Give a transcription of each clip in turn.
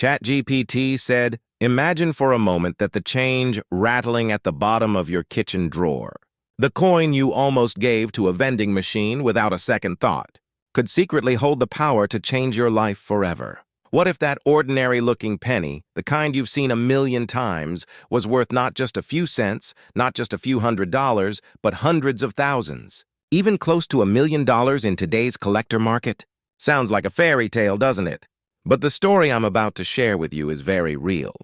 ChatGPT said, imagine for a moment that the change rattling at the bottom of your kitchen drawer, the coin you almost gave to a vending machine without a second thought, could secretly hold the power to change your life forever. What if that ordinary-looking penny, the kind you've seen a million times, was worth not just a few cents, not just a few $100s, but hundreds of thousands? Even close to $1 million in today's collector market? Sounds like a fairy tale, doesn't it? But the story I'm about to share with you is very real.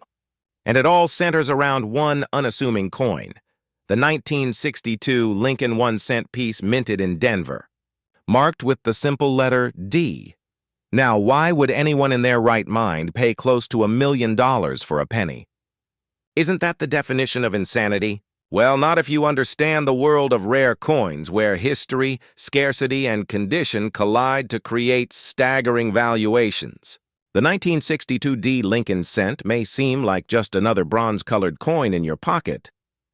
And it all centers around one unassuming coin, the 1962 Lincoln 1-cent piece minted in Denver, marked with the simple letter D. Now, why would anyone in their right mind pay close to $1 million for a penny? Isn't that the definition of insanity? Well, not if you understand the world of rare coins, where history, scarcity, and condition collide to create staggering valuations. The 1962 D Lincoln cent may seem like just another bronze-colored coin in your pocket,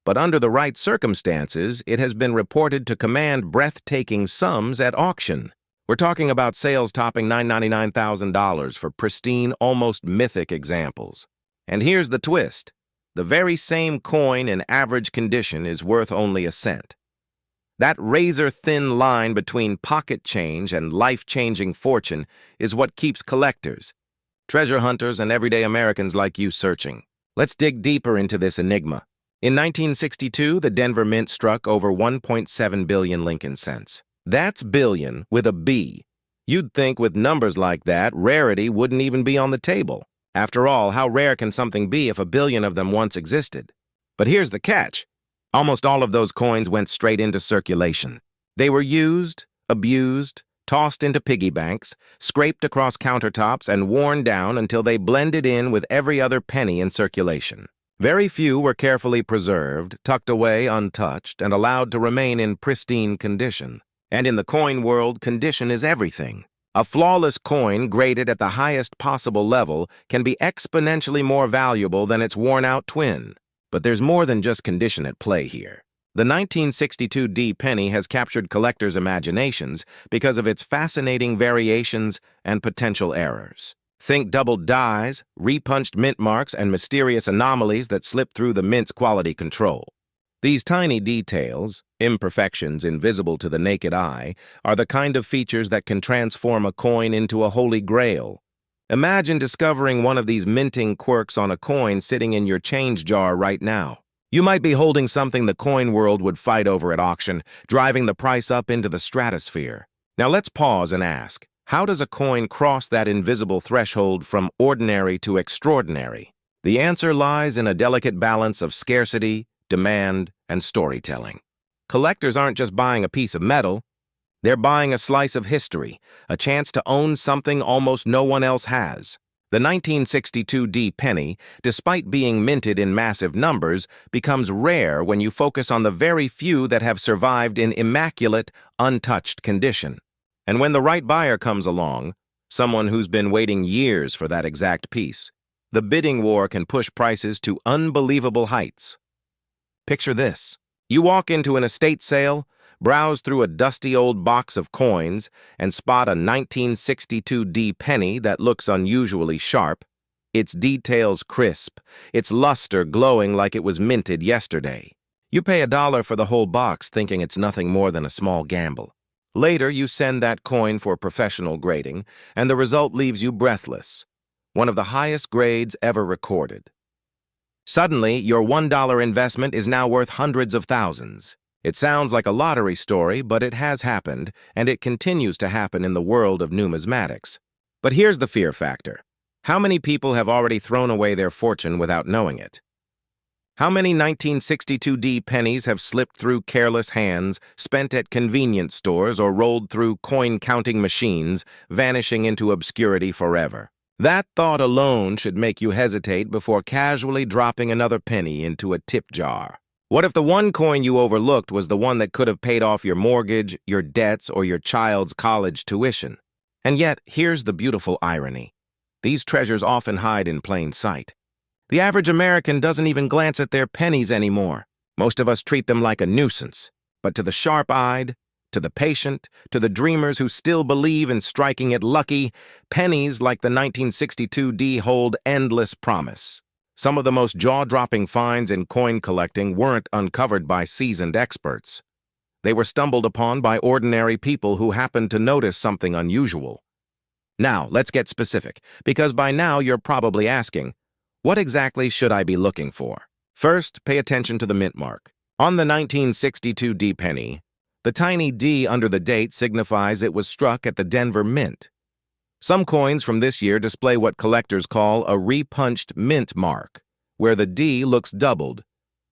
but under the right circumstances, it has been reported to command breathtaking sums at auction. We're talking about sales topping $999,000 for pristine, almost mythic examples. And here's the twist. The very same coin in average condition is worth only a cent. That razor-thin line between pocket change and life-changing fortune is what keeps collectors, treasure hunters, and everyday Americans like you searching. Let's dig deeper into this enigma. In 1962, the Denver Mint struck over 1.7 billion Lincoln cents. That's billion with a B. You'd think with numbers like that, rarity wouldn't even be on the table. After all, how rare can something be if 1 billion of them once existed? But here's the catch. Almost all of those coins went straight into circulation. They were used, abused, tossed into piggy banks, scraped across countertops, and worn down until they blended in with every other penny in circulation. Very few were carefully preserved, tucked away untouched, and allowed to remain in pristine condition. And in the coin world, condition is everything. A flawless coin graded at the highest possible level can be exponentially more valuable than its worn-out twin. But there's more than just condition at play here. The 1962 D penny has captured collectors' imaginations because of its fascinating variations and potential errors. Think doubled dies, repunched mint marks, and mysterious anomalies that slip through the mint's quality control. These tiny details, imperfections invisible to the naked eye, are the kind of features that can transform a coin into a holy grail. Imagine discovering one of these minting quirks on a coin sitting in your change jar right now. You might be holding something the coin world would fight over at auction, driving the price up into the stratosphere. Now let's pause and ask, how does a coin cross that invisible threshold from ordinary to extraordinary? The answer lies in a delicate balance of scarcity, demand, and storytelling. Collectors aren't just buying a piece of metal, they're buying a slice of history, a chance to own something almost no one else has. The 1962 D penny, despite being minted in massive numbers, becomes rare when you focus on the very few that have survived in immaculate, untouched condition. And when the right buyer comes along, someone who's been waiting years for that exact piece, the bidding war can push prices to unbelievable heights. Picture this. You walk into an estate sale, browse through a dusty old box of coins, and spot a 1962 D penny that looks unusually sharp, its details crisp, its luster glowing like it was minted yesterday. You pay $1 for the whole box, thinking it's nothing more than a small gamble. Later, you send that coin for professional grading, and the result leaves you breathless. One of the highest grades ever recorded. Suddenly, your $1 investment is now worth hundreds of thousands. It sounds like a lottery story, but it has happened, and it continues to happen in the world of numismatics. But here's the fear factor. How many people have already thrown away their fortune without knowing it? How many 1962 D pennies have slipped through careless hands, spent at convenience stores, or rolled through coin-counting machines, vanishing into obscurity forever? That thought alone should make you hesitate before casually dropping another penny into a tip jar. What if the one coin you overlooked was the one that could have paid off your mortgage, your debts, or your child's college tuition? And yet, here's the beautiful irony. These treasures often hide in plain sight. The average American doesn't even glance at their pennies anymore. Most of us treat them like a nuisance. But to the sharp-eyed, To the patient, to the dreamers who still believe in striking it lucky, pennies like the 1962D hold endless promise. Some of the most jaw-dropping finds in coin collecting weren't uncovered by seasoned experts. They were stumbled upon by ordinary people who happened to notice something unusual. Now, let's get specific, because by now you're probably asking, what exactly should I be looking for? First, pay attention to the mint mark. On the 1962D penny, the tiny D under the date signifies it was struck at the Denver Mint. Some coins from this year display what collectors call a repunched mint mark, where the D looks doubled,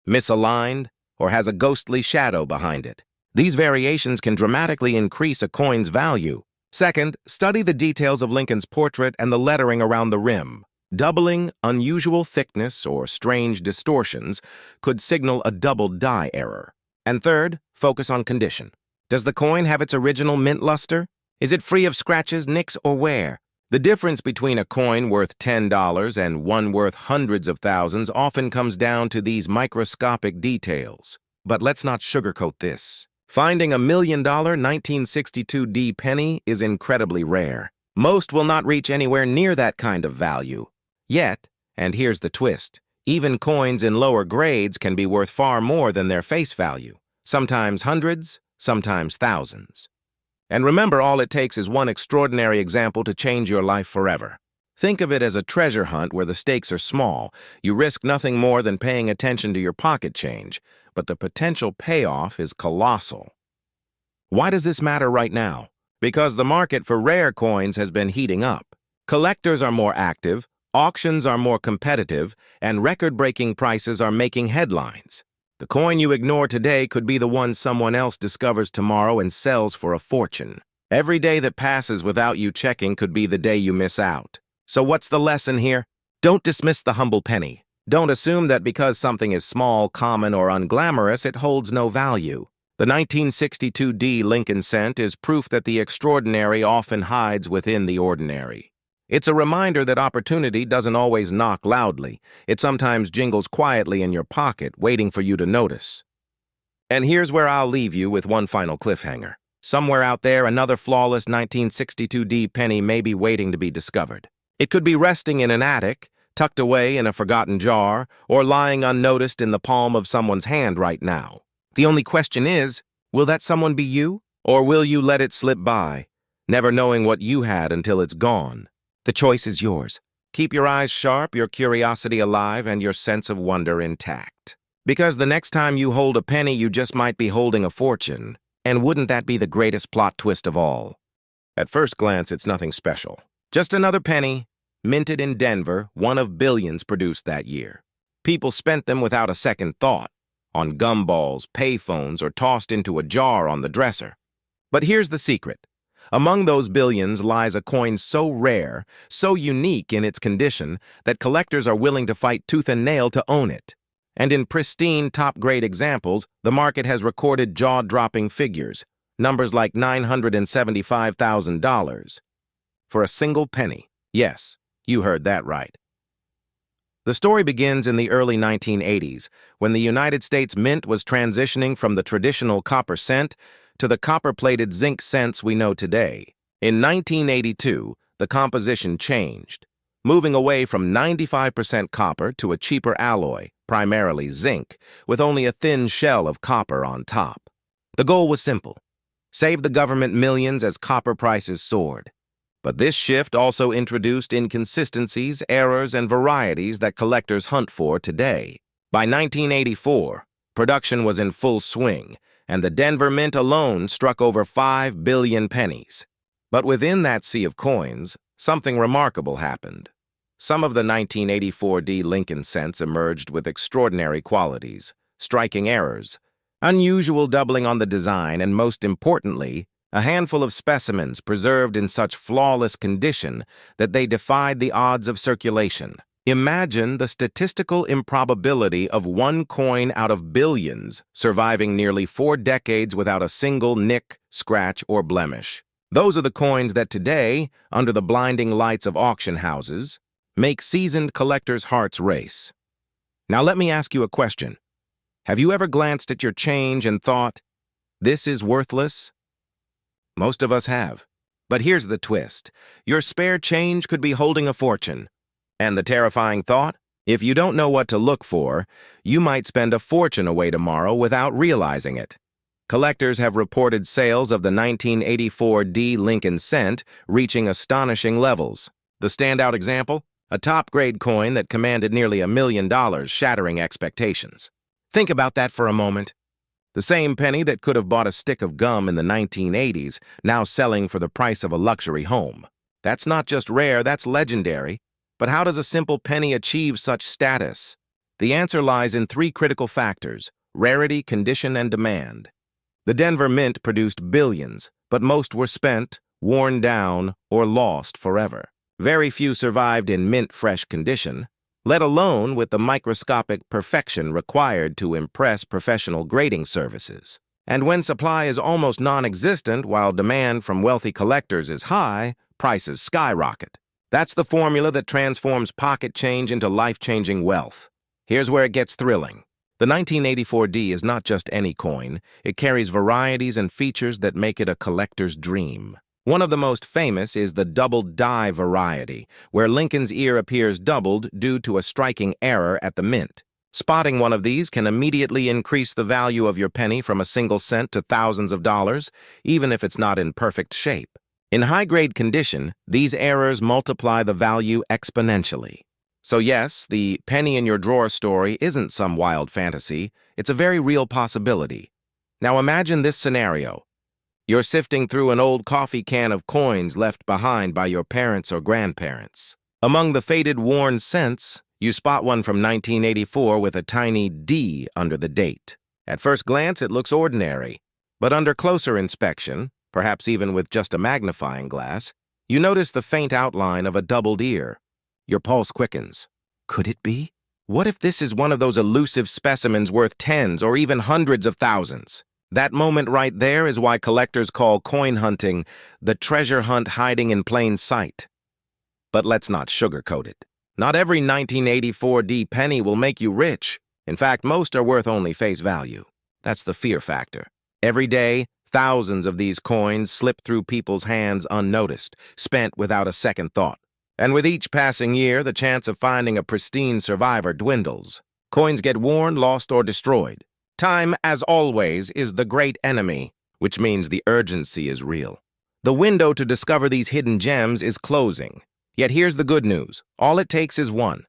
misaligned, or has a ghostly shadow behind it. These variations can dramatically increase a coin's value. Second, study the details of Lincoln's portrait and the lettering around the rim. Doubling, unusual thickness, or strange distortions could signal a double die error. And third, focus on condition. Does the coin have its original mint luster? Is it free of scratches, nicks, or wear? The difference between a coin worth $10 and one worth hundreds of thousands often comes down to these microscopic details. But let's not sugarcoat this. Finding a $1 million 1962D penny is incredibly rare. Most will not reach anywhere near that kind of value. Yet, and here's the twist, even coins in lower grades can be worth far more than their face value, sometimes hundreds, sometimes thousands. And remember, all it takes is one extraordinary example to change your life forever. Think of it as a treasure hunt where the stakes are small. You risk nothing more than paying attention to your pocket change, but the potential payoff is colossal. Why does this matter right now? Because the market for rare coins has been heating up. Collectors are more active, auctions are more competitive, and record-breaking prices are making headlines. The coin you ignore today could be the one someone else discovers tomorrow and sells for a fortune. Every day that passes without you checking could be the day you miss out. So what's the lesson here? Don't dismiss the humble penny. Don't assume that because something is small, common, or unglamorous, it holds no value. The 1962D Lincoln cent is proof that the extraordinary often hides within the ordinary. It's a reminder that opportunity doesn't always knock loudly. It sometimes jingles quietly in your pocket, waiting for you to notice. And here's where I'll leave you with one final cliffhanger. Somewhere out there, another flawless 1962D penny may be waiting to be discovered. It could be resting in an attic, tucked away in a forgotten jar, or lying unnoticed in the palm of someone's hand right now. The only question is, will that someone be you? Or will you let it slip by, never knowing what you had until it's gone? The choice is yours. Keep your eyes sharp, your curiosity alive, and your sense of wonder intact. Because the next time you hold a penny, you just might be holding a fortune. And wouldn't that be the greatest plot twist of all? At first glance, it's nothing special. Just another penny, minted in Denver, one of billions produced that year. People spent them without a second thought, on gumballs, payphones, or tossed into a jar on the dresser. But here's the secret. Among those billions lies a coin so rare, so unique in its condition, that collectors are willing to fight tooth and nail to own it. And in pristine, top-grade examples, the market has recorded jaw-dropping figures, numbers like $975,000, for a single penny. Yes, you heard that right. The story begins in the early 1980s, when the United States Mint was transitioning from the traditional copper cent to the copper-plated zinc cents we know today. In 1982, the composition changed, moving away from 95% copper to a cheaper alloy, primarily zinc, with only a thin shell of copper on top. The goal was simple: save the government millions as copper prices soared. But this shift also introduced inconsistencies, errors, and varieties that collectors hunt for today. By 1984, production was in full swing, and the Denver Mint alone struck over 5 billion pennies. But within that sea of coins, something remarkable happened. Some of the 1984D Lincoln cents emerged with extraordinary qualities, striking errors, unusual doubling on the design, and most importantly, a handful of specimens preserved in such flawless condition that they defied the odds of circulation. Imagine the statistical improbability of one coin out of billions surviving nearly 4 decades without a single nick, scratch, or blemish. Those are the coins that today, under the blinding lights of auction houses, make seasoned collectors' hearts race. Now let me ask you a question. Have you ever glanced at your change and thought, this is worthless? Most of us have. But here's the twist. Your spare change could be holding a fortune. And the terrifying thought? If you don't know what to look for, you might spend a fortune away tomorrow without realizing it. Collectors have reported sales of the 1984 D Lincoln cent reaching astonishing levels. The standout example? A top-grade coin that commanded nearly $1 million, shattering expectations. Think about that for a moment. The same penny that could have bought a stick of gum in the 1980s, now selling for the price of a luxury home. That's not just rare, that's legendary. But how does a simple penny achieve such status? The answer lies in three critical factors: rarity, condition, and demand. The Denver Mint produced billions, but most were spent, worn down, or lost forever. Very few survived in mint-fresh condition, let alone with the microscopic perfection required to impress professional grading services. And when supply is almost non-existent while demand from wealthy collectors is high, prices skyrocket. That's the formula that transforms pocket change into life-changing wealth. Here's where it gets thrilling. The 1984 D is not just any coin. It carries varieties and features that make it a collector's dream. One of the most famous is the double die variety, where Lincoln's ear appears doubled due to a striking error at the mint. Spotting one of these can immediately increase the value of your penny from a single cent to thousands of dollars, even if it's not in perfect shape. In high-grade condition, these errors multiply the value exponentially. So yes, the penny in your drawer story isn't some wild fantasy. It's a very real possibility. Now imagine this scenario. You're sifting through an old coffee can of coins left behind by your parents or grandparents. Among the faded, worn cents, you spot one from 1984 with a tiny D under the date. At first glance, it looks ordinary, but under closer inspection, perhaps even with just a magnifying glass, you notice the faint outline of a doubled ear. Your pulse quickens. Could it be? What if this is one of those elusive specimens worth tens or even hundreds of thousands? That moment right there is why collectors call coin hunting the treasure hunt hiding in plain sight. But let's not sugarcoat it. Not every 1984 D penny will make you rich. In fact, most are worth only face value. That's the fear factor. Every day, thousands of these coins slip through people's hands unnoticed, spent without a second thought. And with each passing year, the chance of finding a pristine survivor dwindles. Coins get worn, lost, or destroyed. Time, as always, is the great enemy, which means the urgency is real. The window to discover these hidden gems is closing. Yet here's the good news. All it takes is one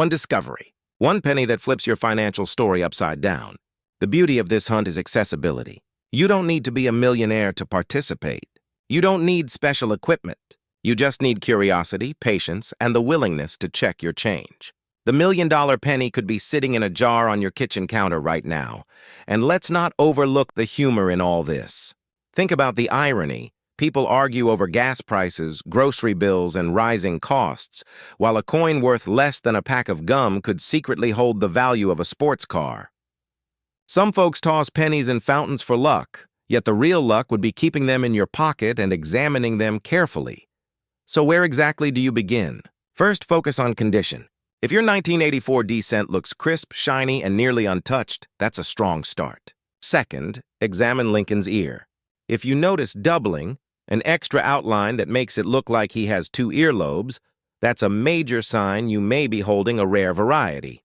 discovery. One penny that flips your financial story upside down. The beauty of this hunt is accessibility. You don't need to be a millionaire to participate. You don't need special equipment. You just need curiosity, patience, and the willingness to check your change. The $1 million penny could be sitting in a jar on your kitchen counter right now. And let's not overlook the humor in all this. Think about the irony. People argue over gas prices, grocery bills, and rising costs, while a coin worth less than a pack of gum could secretly hold the value of a sports car. Some folks toss pennies in fountains for luck, yet the real luck would be keeping them in your pocket and examining them carefully. So where exactly do you begin? First, focus on condition. If your 1984 D cent looks crisp, shiny, and nearly untouched, that's a strong start. Second, examine Lincoln's ear. If you notice doubling, an extra outline that makes it look like he has two earlobes, that's a major sign you may be holding a rare variety.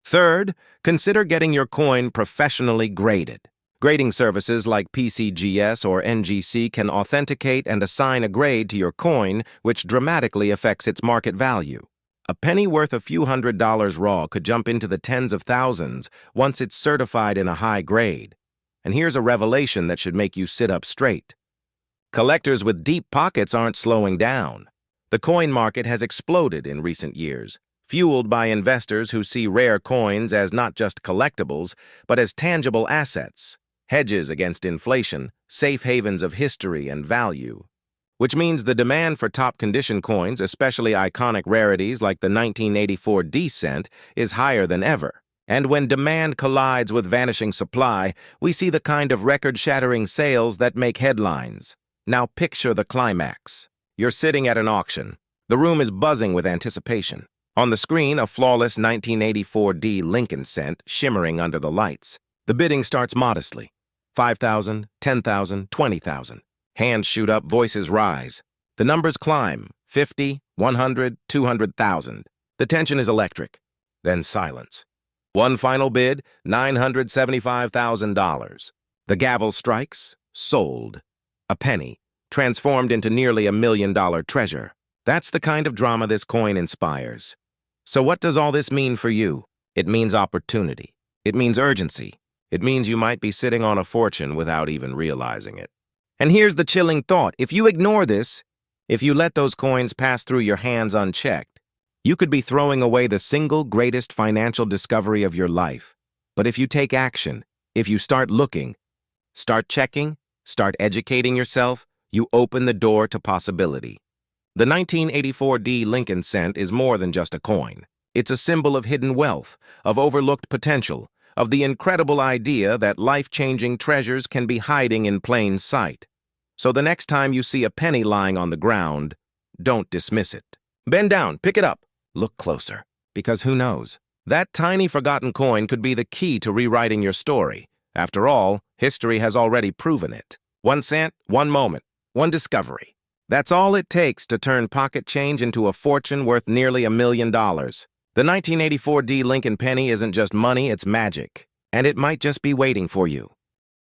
Third, consider getting your coin professionally graded. Grading services like PCGS or NGC can authenticate and assign a grade to your coin, which dramatically affects its market value. A penny worth a few $100s raw could jump into the tens of thousands once it's certified in a high grade. And here's a revelation that should make you sit up straight. Collectors with deep pockets aren't slowing down. The coin market has exploded in recent years, fueled by investors who see rare coins as not just collectibles, but as tangible assets, hedges against inflation, safe havens of history and value. Which means the demand for top-condition coins, especially iconic rarities like the 1984 D cent, is higher than ever. And when demand collides with vanishing supply, we see the kind of record-shattering sales that make headlines. Now picture the climax. You're sitting at an auction. The room is buzzing with anticipation. On the screen, a flawless 1984 D Lincoln cent shimmering under the lights. The bidding starts modestly. $5,000, $10,000, $20,000. Hands shoot up, voices rise. The numbers climb, 50, 100, 200,000. The tension is electric. Then silence. One final bid, $975,000. The gavel strikes, sold. A penny, transformed into nearly $1 million treasure. That's the kind of drama this coin inspires. So what does all this mean for you? It means opportunity. It means urgency. It means you might be sitting on a fortune without even realizing it. And here's the chilling thought. If you ignore this, if you let those coins pass through your hands unchecked, you could be throwing away the single greatest financial discovery of your life. But if you take action, if you start looking, start checking, start educating yourself, you open the door to possibility. The 1984 D Lincoln cent is more than just a coin. It's a symbol of hidden wealth, of overlooked potential, of the incredible idea that life-changing treasures can be hiding in plain sight. So the next time you see a penny lying on the ground, don't dismiss it. Bend down, pick it up, look closer. Because who knows? That tiny forgotten coin could be the key to rewriting your story. After all, history has already proven it. 1 cent, 1 moment, 1 discovery. That's all it takes to turn pocket change into a fortune worth nearly $1 million. The 1984 D Lincoln penny isn't just money, it's magic. And it might just be waiting for you.